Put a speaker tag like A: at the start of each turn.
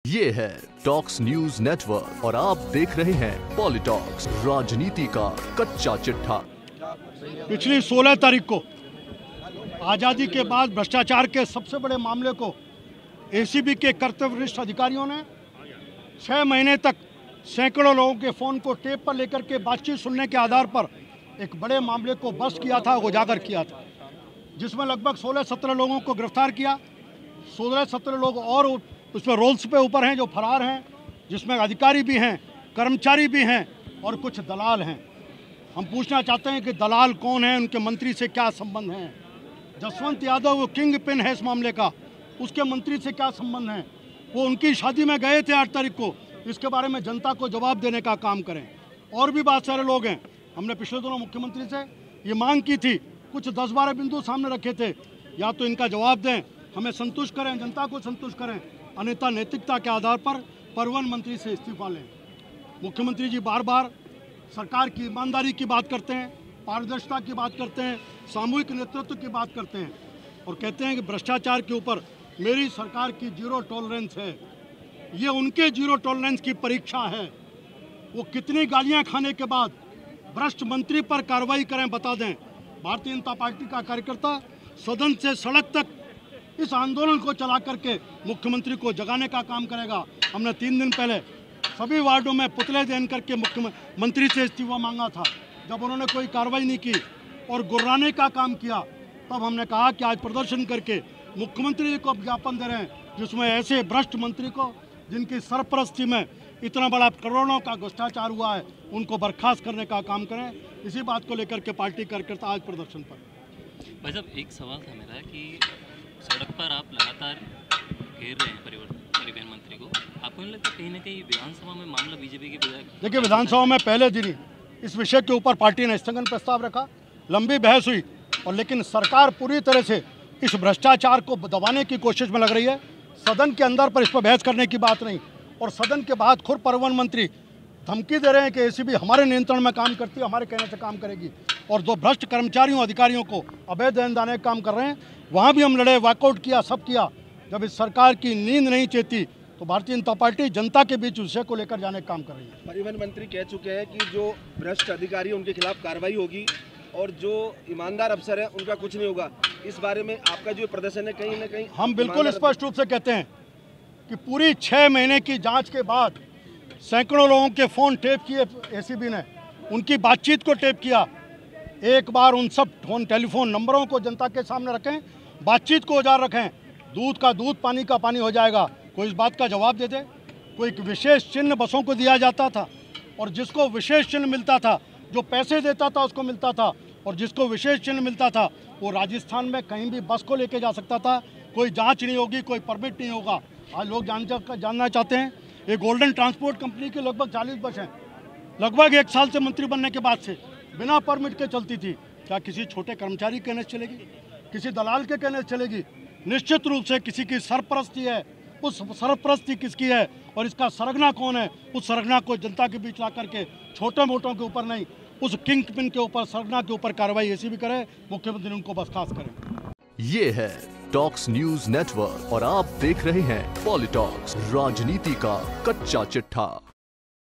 A: ये है talks news network और आप देख रहे हैं पॉलिटॉक्स, राजनीति का कच्चा चिट्ठा।
B: पिछली 16 तारीख को आज़ादी के बाद भ्रष्टाचार के सबसे बड़े मामले को एसीबी के कर्तव्यनिष्ठ अधिकारियों ने 6 महीने तक सैकड़ों लोगों के फ़ोन को टेप पर लेकर के बातचीत सुनने के आधार पर एक बड़े मामले को बस्ट किया था, उजागर किया था, जिसमें लगभग 16-17 लोगों को गिरफ्तार किया। 16-17 लोग और उसमें रोल्स पे ऊपर हैं जो फरार हैं, जिसमें अधिकारी भी हैं, कर्मचारी भी हैं और कुछ दलाल हैं। हम पूछना चाहते हैं कि दलाल कौन है, उनके मंत्री से क्या संबंध हैं। जसवंत यादव वो किंग पिन है इस मामले का, उसके मंत्री से क्या संबंध हैं। वो उनकी शादी में गए थे 8 तारीख को, इसके बारे में जनता को जवाब देने का काम करें। और भी बहुत सारे लोग हैं। हमने पिछले दिनों मुख्यमंत्री से ये मांग की थी, कुछ 10-12 बिंदु सामने रखे थे, या तो इनका जवाब दें, हमें संतुष्ट करें, जनता को संतुष्ट करें, अन्यथा नैतिकता के आधार पर परिवहन मंत्री से इस्तीफा लें। मुख्यमंत्री जी बार बार सरकार की ईमानदारी की बात करते हैं, पारदर्शिता की बात करते हैं, सामूहिक नेतृत्व की बात करते हैं और कहते हैं कि भ्रष्टाचार के ऊपर मेरी सरकार की 0 टॉलरेंस है। ये उनके 0 टॉलरेंस की परीक्षा है। वो कितनी गालियां खाने के बाद भ्रष्ट मंत्री पर कार्रवाई करें, बता दें। भारतीय जनता पार्टी का कार्यकर्ता सदन से सड़क तक इस आंदोलन को चला करके मुख्यमंत्री को जगाने का काम करेगा। हमने 3 दिन पहले सभी वार्डों में पुतले देन करके मुख्यमंत्री से इस्तीफा मांगा था। जब उन्होंने कोई कार्रवाई नहीं की और गुर्राने का काम किया, तब हमने कहा कि आज प्रदर्शन करके मुख्यमंत्री जी को ज्ञापन दे रहे हैं, जिसमें ऐसे भ्रष्ट मंत्री को, जिनकी सरपरस्ती में इतना बड़ा करोड़ों का भ्रष्टाचार हुआ है, उनको बर्खास्त करने का काम करें। इसी बात को लेकर के पार्टी कार्यकर्ता आज प्रदर्शन पर।
C: भाई साहब, एक सवाल था मेरा कि सड़क पर आप लगातार घेर रहे हैं परिवहन मंत्री को, आपको नहीं लगता कहीं ना कहीं विधानसभा में मामला बीजेपी के बजाय? देखिए,
B: विधानसभा में पहले दिन ही इस विषय के ऊपर पार्टी ने स्थगन प्रस्ताव रखा, लंबी बहस हुई, और लेकिन सरकार पूरी तरह से इस भ्रष्टाचार को दबाने की कोशिश में लग रही है। सदन के अंदर पर इस पर बहस करने की बात नहीं, और सदन के बाद खुद परिवहन मंत्री धमकी दे रहे हैं कि एसीबी हमारे नियंत्रण में काम करती है, हमारे कहने से काम करेगी, और जो भ्रष्ट कर्मचारियों अधिकारियों को अवैध धन देने का काम कर रहे हैं, वहाँ भी हम लड़े, वॉकआउट किया, सब किया। जब इस सरकार की नींद नहीं चेती तो भारतीय जनता पार्टी जनता के बीच विषय को लेकर जाने का काम कर रही है।
D: परिवहन मंत्री कह चुके हैं कि जो भ्रष्ट अधिकारी उनके खिलाफ कार्रवाई होगी और जो ईमानदार अफसर है उनका कुछ नहीं होगा। इस बारे में आपका जो प्रदर्शन है, कहीं ना कहीं
B: हम बिल्कुल स्पष्ट रूप से कहते हैं कि पूरी 6 महीने की जांच के बाद सैकड़ों लोगों के फ़ोन टेप किए एसीबी ने, उनकी बातचीत को टेप किया। एक बार उन सब टेलीफोन नंबरों को जनता के सामने रखें, बातचीत को उजागर रखें। दूध का दूध, पानी का पानी हो जाएगा। कोई इस बात का जवाब दे दे। कोई विशेष चिन्ह बसों को दिया जाता था, और जिसको विशेष चिन्ह मिलता था, जो पैसे देता था उसको मिलता था, और जिसको विशेष चिन्ह मिलता था वो राजस्थान में कहीं भी बस को लेके जा सकता था। कोई जांच नहीं होगी, कोई परमिट नहीं होगा। आज लोग जानना चाहते हैं, ये गोल्डन ट्रांसपोर्ट कंपनी की लगभग 40 बस हैं, लगभग 1 साल से मंत्री बनने के बाद से बिना परमिट के चलती थी। क्या किसी छोटे कर्मचारी के कहने से चलेगी? किसी दलाल के कहने से चलेगी? निश्चित रूप से किसी की सरपरस्ती है। उस सरपरस्ती किसकी है और इसका सरगना कौन है, उस सरगना को जनता के बीच ला करके छोटे मोटों के ऊपर नहीं, उस किंग पिन के ऊपर, सरगना के ऊपर कार्रवाई ऐसी भी करे, मुख्यमंत्री उनको बर्खास्त करें।
A: ये है टॉक्स न्यूज नेटवर्क और आप देख रहे हैं पॉलिटॉक्स, राजनीति का कच्चा चिट्ठा।